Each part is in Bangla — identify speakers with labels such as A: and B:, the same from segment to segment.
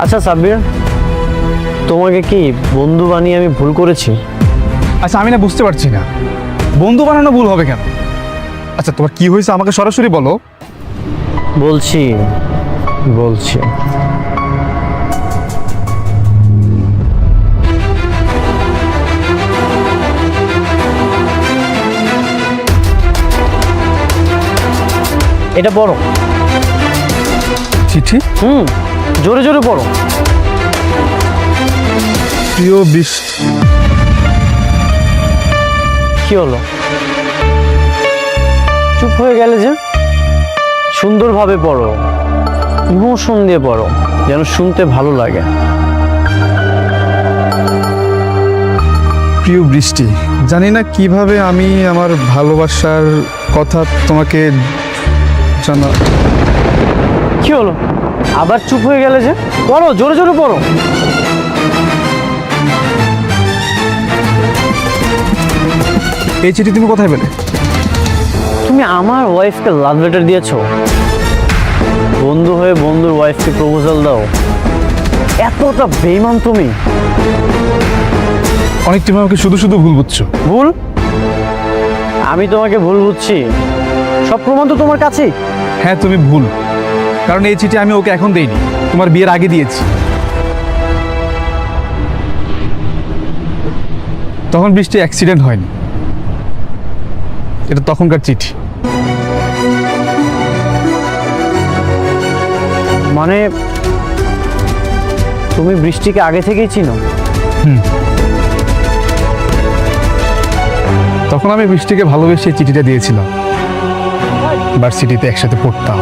A: আচ্ছা সাব্বির, তোমাকে কি বন্ধু বানিয়ে আমি ভুল করেছি?
B: আচ্ছা আমি না বুঝতে পারছি না, বন্ধু বানানো ভুল হবে কেন? আচ্ছা তোমার কি হয়েছে আমাকে সরাসরি বলো।
A: বলছি বলছি এটা পড়ো।
B: চিঠি?
A: জোরে জোরে পড়ো।
B: প্রিয় বৃষ্টি।
A: কি হলো, চুপ হয়ে গেলে যে? সুন্দরভাবে পড়ো, ইমোশন দিয়ে পড়ো, যেন শুনতে ভালো লাগে।
B: প্রিয় বৃষ্টি, জানি না কিভাবে আমি আমার ভালোবাসার কথা তোমাকে জানা।
A: কি হলো, আবার চুপ হয়ে গেলে যে? পড়ো, জোরে জোরে পড়ো।
B: এই চিঠি তুমি কোথায় পেলে?
A: তুমি আমার ওয়াইফকে লাভ লেটার দিয়েছো? বন্ধু হয়ে বন্ধুর ওয়াইফকে প্রপোজাল দাও? এতটা বেইমান তুমি?
B: অনেক তুমি আমাকে শুধু শুধু ভুল বুঝছো।
A: ভুল? আমি তোমাকে ভুল বুঝছি? সব প্রমাণ তো তোমার কাছেই।
B: হ্যাঁ তুমি ভুল, কারণ এই চিঠি আমি ওকে এখন দেইনি, তোমার বিয়ের আগে দিয়েছি। তখন বৃষ্টি অ্যাক্সিডেন্ট হয়নি, এটা তখনকার চিঠি।
A: মানে তুমি বৃষ্টিকে আগে থেকেই চিনো?
B: তখন আমি বৃষ্টিকে ভালোবেসে এই চিঠিটা দিয়েছিলাম, ভার্সিটিতে একসাথে পড়তাম।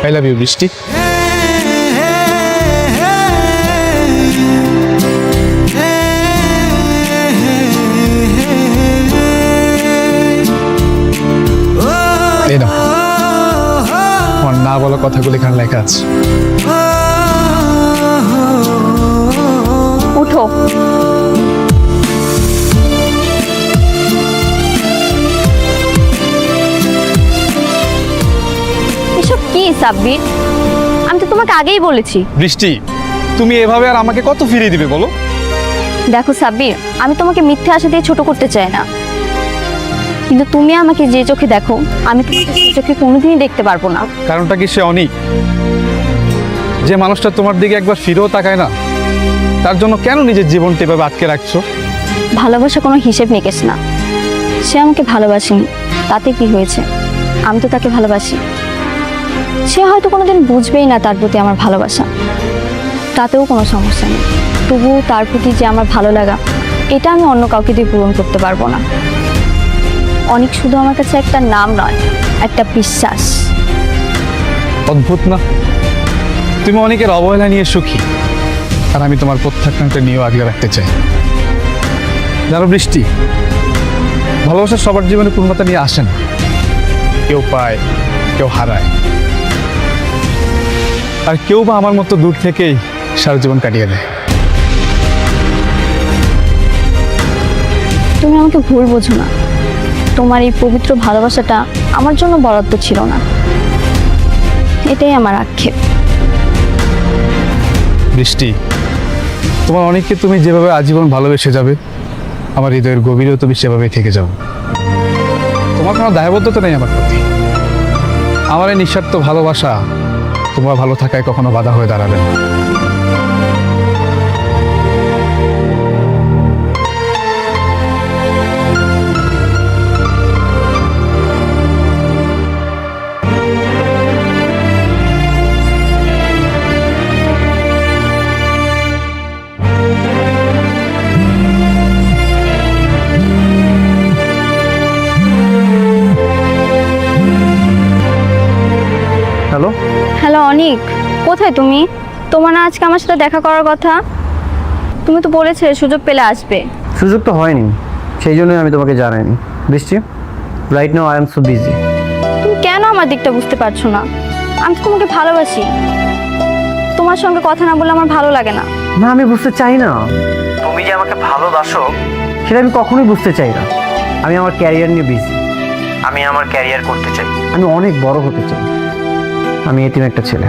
B: আই লাভ ইউ বৃষ্টি। এই নাও, আমার না বলা কথাগুলো এখানে লেখা আছে।
C: উঠো। এসব কি সাব্বির? আমি তো তোমাকে আগেই বলেছি।
B: বৃষ্টি, তুমি এভাবে আর আমাকে কত ফিরিয়ে দিবে বলো?
C: দেখো সাব্বির, আমি তোমাকে মিথ্যে আশা দিয়ে ছোট করতে চাই না, কিন্তু তুমি আমাকে যে চোখে দেখো আমি তোমাকে সেই চোখে কোনোদিনই দেখতে পারবো না।
B: কারণটা কি সে অনিক? যে মানুষটা তোমার দিকে একবার ফিরেও তাকায় না, তার জন্য কেন নিজের জীবনটা এভাবে আটকে রাখছো?
C: ভালোবাসা কোনো হিসেব নিকেশ না। সে আমাকে ভালোবাসেনি, তাতে কি হয়েছে? আমি তো তাকে ভালোবাসি। সে হয়তো কোনোদিন বুঝবেই না তার প্রতি আমার ভালোবাসা, তাতেও কোনো সমস্যা নেই। তবুও তার প্রতি যে আমার ভালো লাগা, এটা আমি অন্য কাউকে দিয়ে পূরণ করতে পারবো না। অনেক শুধু আমার কাছে একটা নাম নয়, একটা বিশ্বাস।
B: অদ্ভুত না, তুমি অনেকের অবহেলা নিয়ে সুখী, আর আমি তোমার প্রত্যাখ্যানটা নিয়েও আগলে রাখতে চাই। জানো বৃষ্টি, ভালোবাসা সবার জীবনে পূর্ণতা নিয়ে আসে না, কেউ পায় কেউ হারায়, আর কেউ বা আমার মতো দূর থেকেই সারা জীবন কাটিয়ে দেয়।
C: তুমি আমাকে ভুল বোঝো না, তোমার এই পবিত্র ভালোবাসাটা আমার জন্য বরাদ্দ ছিল না, এটাই আমার আক্ষেপ।
B: বৃষ্টি, তোমার অনেককে তুমি যেভাবে আজীবন ভালোবেসে যাবে, আমার হৃদয়ের গভীরেও তুমি সেভাবেই থেকে যাও। তোমার কোনো দায়বদ্ধতা নেই আমার প্রতি। আমার এই নিঃস্বার্থ ভালোবাসা তোমার ভালো থাকায় কখনো বাধা হয়ে দাঁড়াবে না।
A: হ্যালো।
C: হ্যালো অনিক, কোথায় তুমি? তোমার না আজকে আমার সাথে দেখা করার কথা? তুমি তো বলেছিলে সুযোগ পেলে আসবে।
A: সুযোগ তো হয়নি, সেই জন্যই আমি তোমাকে জানাইনি। বৃষ্টি, right now I am so busy.
C: তুমি কেন আমার দিকটা বুঝতে পারছো না? আমি তো তোমাকে ভালোবাসি, তোমার সঙ্গে কথা না বললে আমার ভালো লাগে না।
A: না, আমি বুঝতে চাই না তুমি যে আমাকে ভালোবাসো, সেটা আমি কখনোই বুঝতে চাই না। আমি আমার ক্যারিয়ার নিয়ে বিজি, আমি আমার ক্যারিয়ার করতে চাই, আমি অনেক বড় হতে চাই। আমি এতিম একটা ছেলে,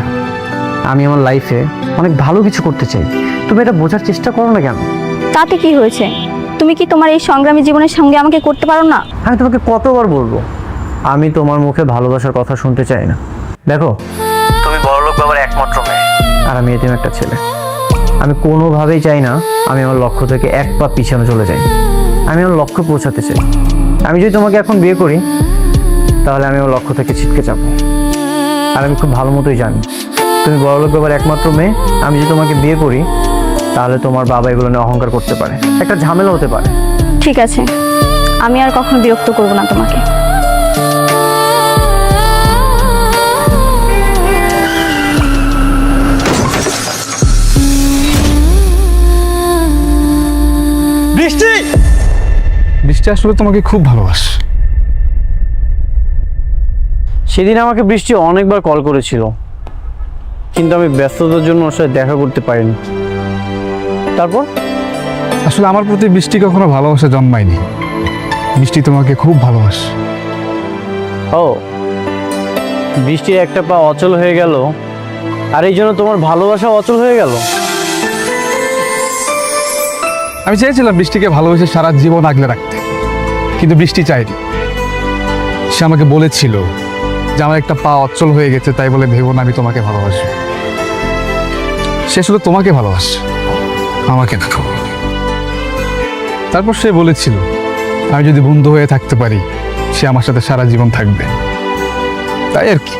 A: আমি আমার লাইফে অনেক ভালো কিছু করতে চাই। তুমি এটা বোঝার চেষ্টা করো না কেন?
C: তাতে কি হয়েছে? তুমি কি তোমার এই সংগ্রামী জীবনের সঙ্গে আমাকে করতে পারো না?
A: আমি তোমাকে কতবার বলবো আমি তোমার মুখে ভালোবাসার কথা শুনতে চাই না। দেখো, তুমি বড়লোক বাবার একমাত্র মেয়ে, আর আমি এতিম একটা ছেলে। আমি কোনোভাবেই চাই না আমি আমার লক্ষ্য থেকে এক পা পিছনে চলে যাই। আমি আমার লক্ষ্যে পৌঁছাতে চাই। আমি যদি তোমাকে এখন বিয়ে করি তাহলে আমি আমার লক্ষ্য থেকে ছিটকে যাবো। আর আমি খুব ভালো মতোই জানি তুমি বড়লোক বাবার একমাত্র মেয়ে। আমি যদি তোমাকে বিয়ে করি তাহলে তোমার বাবা এগুলো নিয়ে অহংকার করতে পারে, একটা ঝামেলা হতে পারে।
C: ঠিক আছে, আমি আর কখনো বিরক্ত করব না তোমাকে।
B: বৃষ্টি, বৃষ্টি আসলে তোমাকে খুব ভালোবাসে।
A: সেদিন আমাকে বৃষ্টি অনেকবার কল করেছিল, কিন্তু আমি ব্যস্ততার জন্য ওর সাথে দেখা করতে পারিনি। তারপর
B: আসলে আমার প্রতি বৃষ্টি কখনো ভালোবাসা জন্মায়নি। বৃষ্টি তোমাকে খুব ভালোবাসে।
A: ও, বৃষ্টির একটা পা অচল হয়ে গেল আর এই জন্য তোমার ভালোবাসা অচল হয়ে গেল?
B: আমি চেয়েছিলাম বৃষ্টিকে ভালোবেসে সারা জীবন আগলে রাখতে, কিন্তু বৃষ্টি চায়নি। সে আমাকে বলেছিল যে আমার একটা পা অচল হয়ে গেছে, তাই বলে ভেবো না আমি তোমাকে ভালোবাসি। সে শুধু তোমাকে ভালোবাসে, আমাকে না। তারপর সে বলেছিল আমি যদি বন্ধু হয়ে থাকতে পারি সে আমার সাথে সারা জীবন থাকবে। তাই আর কি,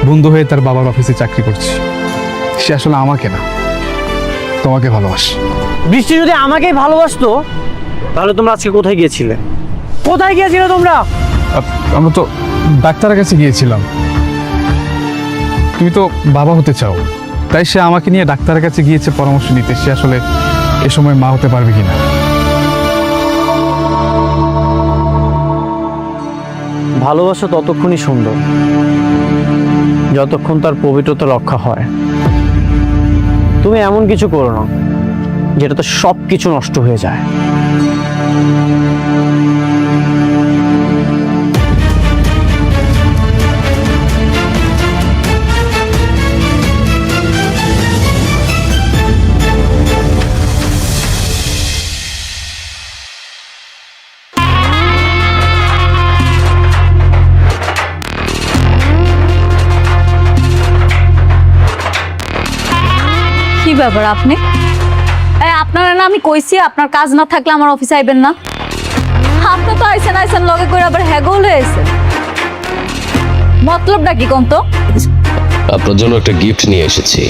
B: বন্ধু হয়ে তার বাবার অফিসে চাকরি করছি। সে আসলে আমাকে না, তোমাকে ভালোবাসে।
A: বৃষ্টি যদি আমাকেই ভালোবাসতো তাহলে তোমরা আজকে কোথায় গিয়েছিলে? কোথায় গিয়েছিলে তোমরা?
B: আমরা তো ডাক্তারের কাছে গিয়েছিলাম। তুমি তো বাবা হতে চাও, তাই সে আমাকে নিয়ে ডাক্তারের কাছে গিয়েছে পরামর্শ নিতে, সে আসলে এ সময় মা হতে পারবে কিনা।
A: ভালোবাসা ততক্ষণই সুন্দর যতক্ষণ তার পবিত্রতা রক্ষা হয়। তুমি এমন কিছু করো না যেটাতে সব কিছু নষ্ট হয়ে যায়।
D: কি ব্যাপার আপনি? আপনারা না আমি কইছি আপনার কাজ না থাকলে আমার অফিসে আইবেন না। আপনি তো আইসেন লগে করে আবার হ্যাগল হয়েছে। মতলবটা কি কোন তো?
E: আপনার জন্য একটা গিফট নিয়ে এসেছি,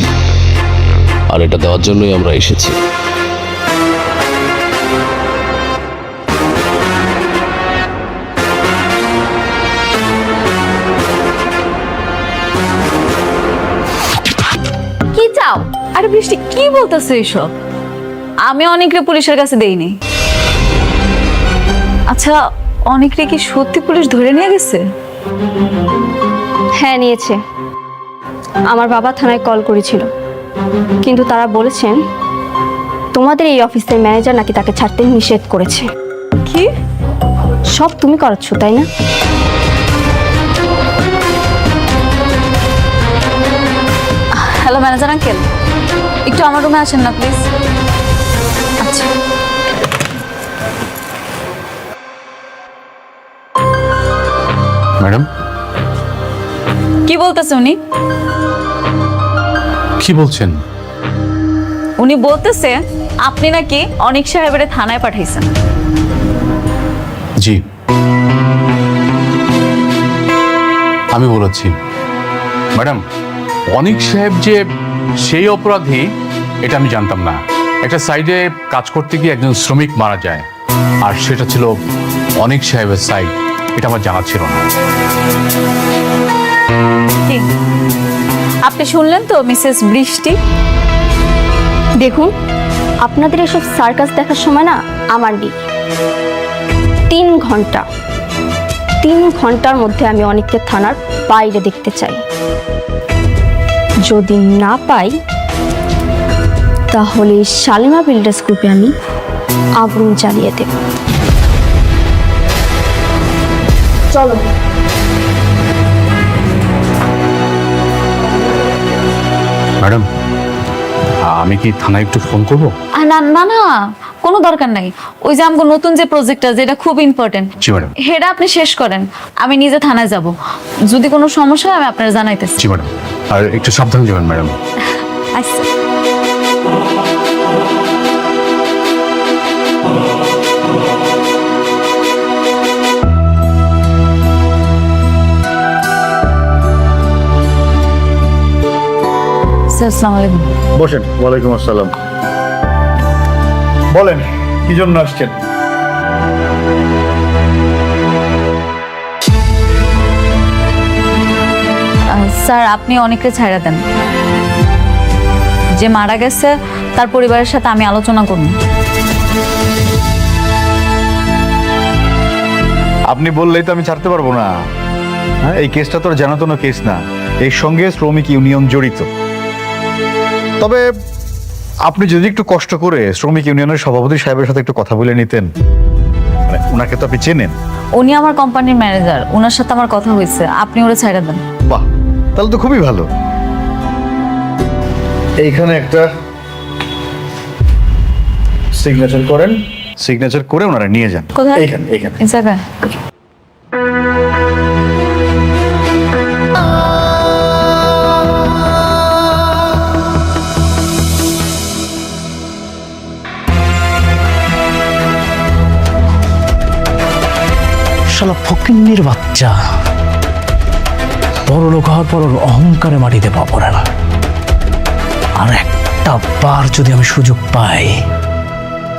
E: আর এটা দেওয়ার জন্যই আমরা এসেছি।
D: কি চাও? আরে বৃষ্টি কি বলতেছে এইসব? আমি অনেকরে পুলিশের কাছে দেইনি। আচ্ছা, অনেকরে কি সত্যি পুলিশ ধরে নিয়ে গেছে?
C: হ্যাঁ, নিয়েছে। আমার বাবা থানায় কল করেছিল, কিন্তু তারা বলেছেন তোমাদের এই অফিসের ম্যানেজার নাকি তাকে ছাড়তে নিষেধ করেছে।
D: কি?
C: সব তুমি করাচ্ছ, তাই না?
D: হ্যালো ম্যানেজার আঙ্কেল, একটু আমার রুমে আসেন না প্লিজ। আচ্ছা।
F: ম্যাডাম,
D: কি বলতেছে উনি?
F: কি বলছেন?
D: উনি বলতেছে আপনি নাকি অনিক সাহেবের থানায় পাঠাইছেন।
F: জি, আমি বলেছি। ম্যাডাম, অনিক সাহেব যে সেই অপরাধী এটা আমি জানতাম না। একটা সাইডে কাজ করতে গিয়ে একজন শ্রমিক মারা যায়, আর সেটা ছিল অনিক সাহেবের সাইড, এটা আমার জানা ছিল না।
D: কি আপনি শুনলেন তো মিসেস বৃষ্টি?
C: দেখুন, আপনাদের এসব সার্কাস দেখার সময় না আমার নেই। 3 ঘন্টা, 3 ঘন্টার মধ্যে আমি অনেককে থানার বাইরে দেখতে চাই। যদি না পাই তাহলে শালিমা বিল্ডার্স গ্রুপে আমি আগুন জ্বালিয়ে দেব। চলো।
F: ম্যাডাম, আমি কি থানায় একটু ফোন করব?
D: না না না, কোনো দরকার নাই। ওই যে আমাকে নতুন যে প্রজেক্টটা, যেটা খুব ইম্পর্টেন্ট,
F: জি ম্যাডাম।
D: সেটা আপনি শেষ করেন, আমি নিজে থানায় যাব। যদি কোনো সমস্যা হয় আমি আপনার জানাইতেছি।
F: জি ম্যাডাম, আর একটু সাবধানে যাবেন ম্যাডাম।
D: আচ্ছা। স্যার, আসসালামু আলাইকুম।
G: বসেন। ওয়ালাইকুম আসসালাম। বলেন কি জন্য আসছেন?
D: স্যার, আপনি অনেককে ছাইড়া দেন। যে মারা গেছে তার পরিবারের সাথে আমি আলোচনা করব।
G: আপনি বললেই তো আমি ছাড়তে পারবো না। হ্যাঁ, এই কেসটা তো আর জানাতনো কেস না, এর সঙ্গে শ্রমিক ইউনিয়ন জড়িত। তবে আপনি যদি একটু কষ্ট করে শ্রমিক ইউনিয়নের সভাপতি সাহেবের সাথে একটু কথা বলে নিতেন, মানে ওনাকে তো আপনি চেনেন।
D: উনি আমার কোম্পানির ম্যানেজার, ওনার সাথে আমার কথা হয়েছে, আপনি ওরা ছাইড়া দেন।
G: বাহ, তাহলে তো খুবই ভালো। এইখানে একটা সিগনেচার করেন, সিগনেচার করে ওনারা নিয়ে যান।
D: কোথায়?
G: এইখানে এইখানে।
D: এই জায়গায়?
H: শালা ফকিন্নির বাচ্চা, বড় লোক হওয়ার পর ওর অহংকারে মাটিতে পা পড়ে না। আর একটা বার যদি আমি সুযোগ পাই,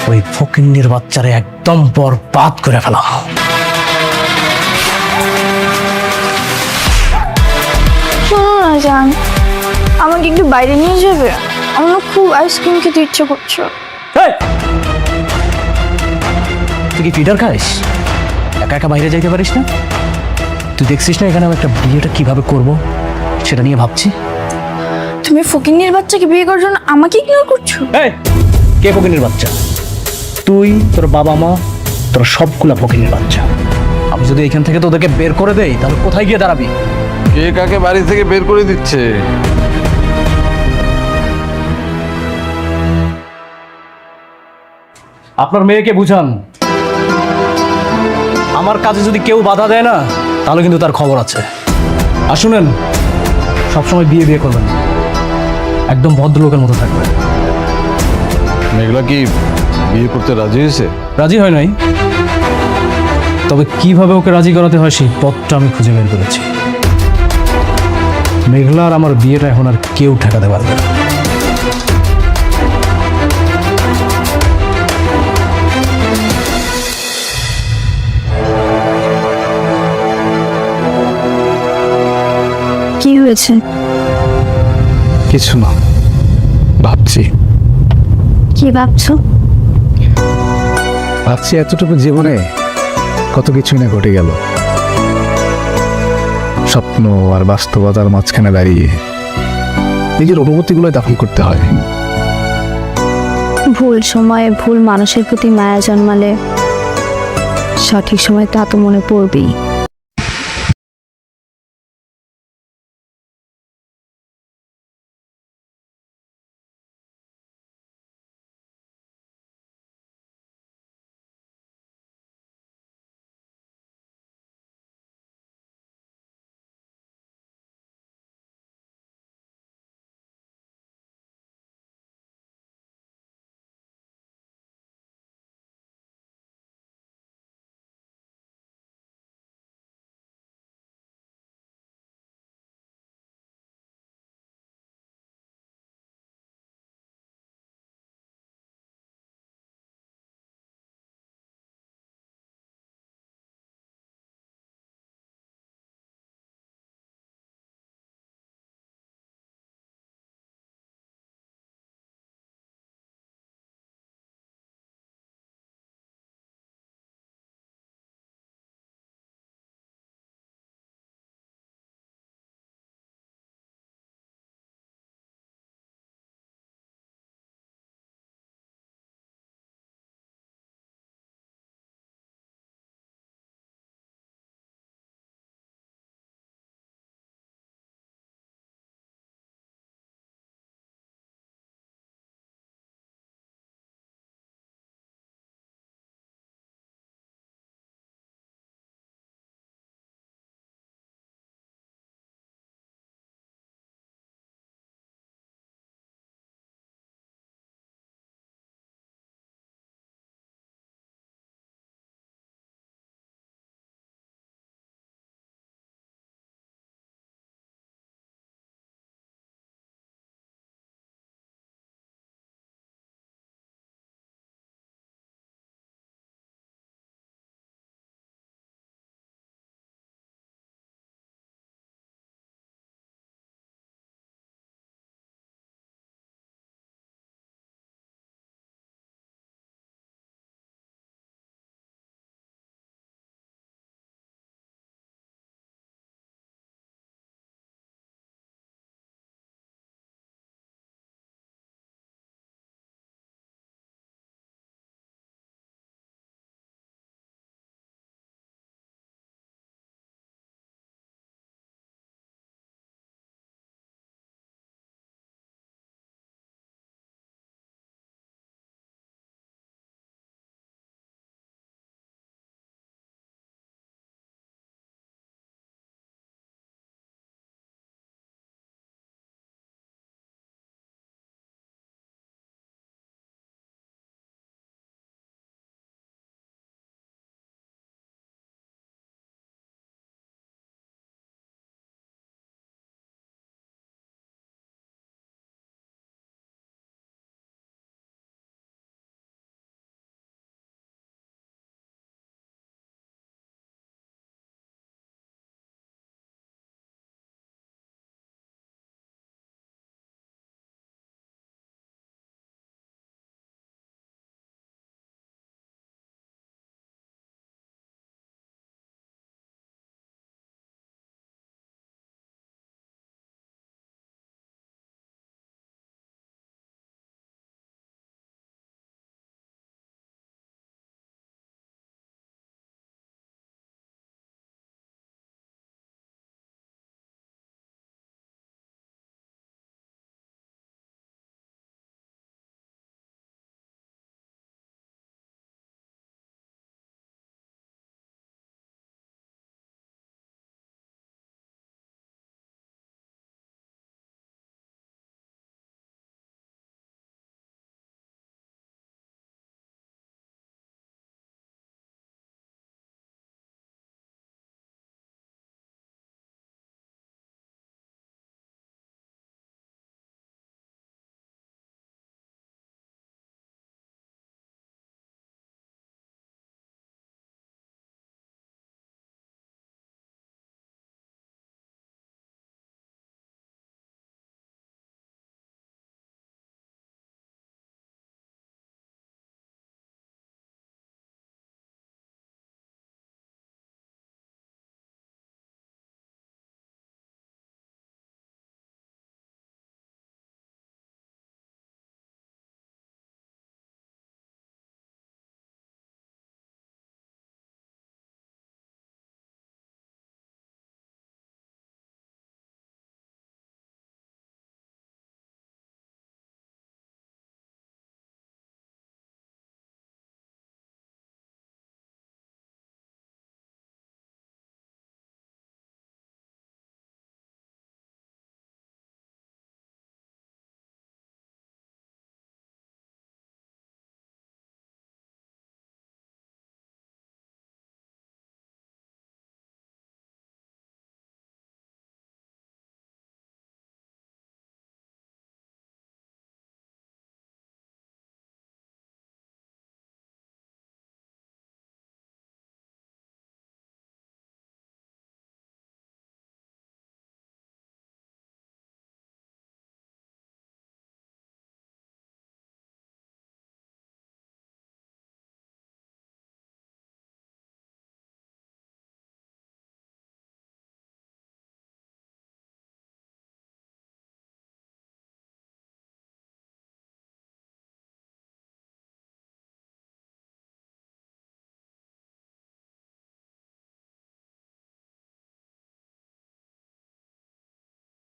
H: ওই ফকিন্নির বাচ্চারে একদম বরবাদ করে ফেলা।
I: শোনো না জান, আমাকে একটু বাইরে নিয়ে যাবে? আমার না খুব আইসক্রিম খেতে ইচ্ছে করছে।
H: এই! তুই কি ফিডার খাইস? একা একা বাইরে যাইতে পারিস না? তুই দেখছিস না এখানে আমি একটা বিয়েটা কিভাবে করব, সেটা নিয়ে ভাবছি।
I: তুমি ফকিন্নির বাচ্চাকে বিয়ে করার জন্য আমাকে ইগনোর করছো?
H: এই, কে ফকিনের বাচ্চা? তুই, তোর বাবা মা, তোর সবগুলা ফকিনের বাচ্চা। আমি যদি এখান থেকে তোদেরকে বের করে দেই, তাহলে কোথায় গিয়ে দাঁড়াবি?
J: কে কাকে বাড়ি থেকে বের করে দিচ্ছে?
H: আপনার মেয়েকে বুঝান, আমার কাজে যদি কেউ বাধা দেয় না, তাহলে কিন্তু তার খবর আছে। আর শুনেন, সবসময় বিয়ে বিয়ে করবেন, একদম ভদ্রলোকের মতো থাকবেন।
J: মেঘলা কি বিয়ে করতে রাজি হয়েছে?
H: রাজি হয় নাই, তবে কিভাবে ওকে রাজি করাতে হয় সেই পথটা আমি খুঁজে বের করেছি। মেঘলা আর আমার বিয়েটা এখন আর কেউ ঠেকাতে পারবে না।
I: কি হয়েছে?
B: কিছু না, ভাবছি
I: কি ভাবছো?
B: ভাবছি এতটুকু জীবনে কত কিছুই না ঘটে গেল। স্বপ্ন আর বাস্তবতার মাঝখানে দাঁড়িয়ে নিজের অনুভূতিগুলো দাফন করতে হয়।
C: ভুল সময়ে ভুল মানুষের প্রতি মায়া জন্মালে সঠিক সময় তা তো মনে পড়বেই।